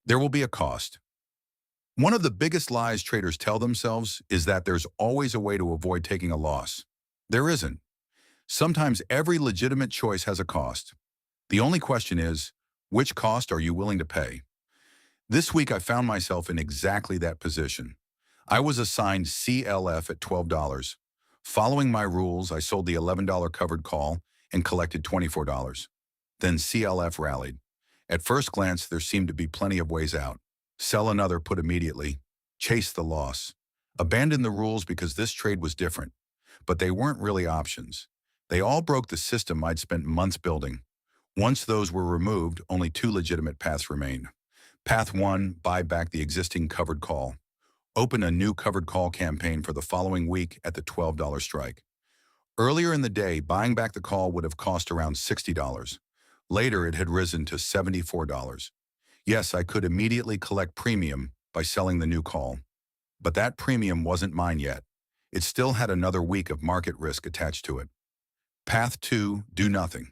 There will be a cost. One of the biggest lies traders tell themselves is that there's always a way to avoid taking a loss. There isn't. Sometimes every legitimate choice has a cost. The only question is, which cost are you willing to pay? This week I found myself in exactly that position. I was assigned CLF at $12. Following my rules, I sold the $11 covered call and collected $24. Then CLF rallied. At first glance, there seemed to be plenty of ways out. Sell another put immediately. Chase the loss. Abandon the rules because this trade was different. But they weren't really options. They all broke the system I'd spent months building. Once those were removed, only two legitimate paths remained. Path 1, buy back the existing covered call. Open a new covered call campaign for the following week at the $12 strike. Earlier in the day, buying back the call would have cost around $60. Later, it had risen to $74. Yes, I could immediately collect premium by selling the new call. But that premium wasn't mine yet. It still had another week of market risk attached to it. Path 2, do nothing.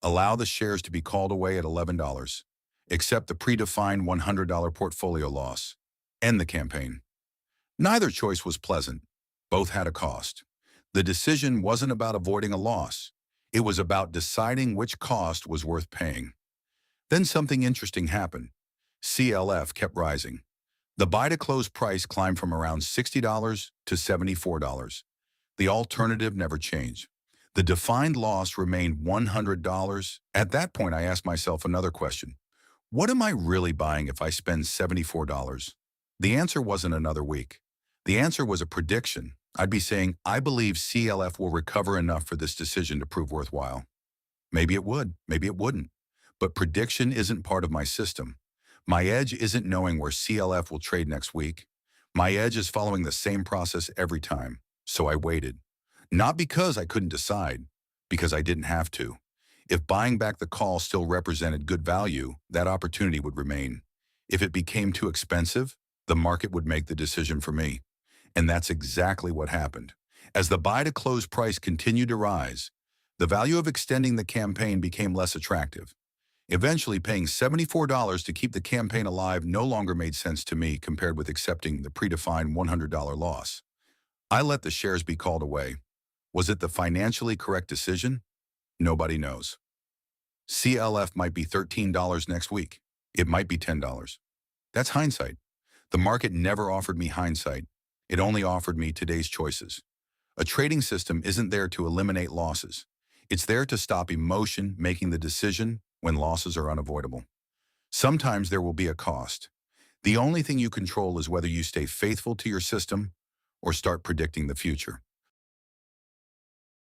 Allow the shares to be called away at $11. Accept the predefined $100 portfolio loss. End the campaign. Neither choice was pleasant. Both had a cost. The decision wasn't about avoiding a loss. It was about deciding which cost was worth paying. Then something interesting happened. CLF kept rising. The buy-to-close price climbed from around $60 to $74. The alternative never changed. The defined loss remained $100. At that point, I asked myself another question. What am I really buying if I spend $74? The answer wasn't another week. The answer was a prediction. I'd be saying, I believe CLF will recover enough for this decision to prove worthwhile. Maybe it would, maybe it wouldn't. But prediction isn't part of my system. My edge isn't knowing where CLF will trade next week. My edge is following the same process every time. So I waited. Not because I couldn't decide, because I didn't have to. If buying back the call still represented good value, that opportunity would remain. If it became too expensive, the market would make the decision for me. And that's exactly what happened. As the buy-to-close price continued to rise, the value of extending the campaign became less attractive. Eventually, paying $74 to keep the campaign alive no longer made sense to me compared with accepting the predefined $100 loss. I let the shares be called away. Was it the financially correct decision? Nobody knows. CLF might be $13 next week. It might be $10. That's hindsight. The market never offered me hindsight. It only offered me today's choices. A trading system isn't there to eliminate losses. It's there to stop emotion making the decision when losses are unavoidable. Sometimes there will be a cost. The only thing you control is whether you stay faithful to your system or start predicting the future.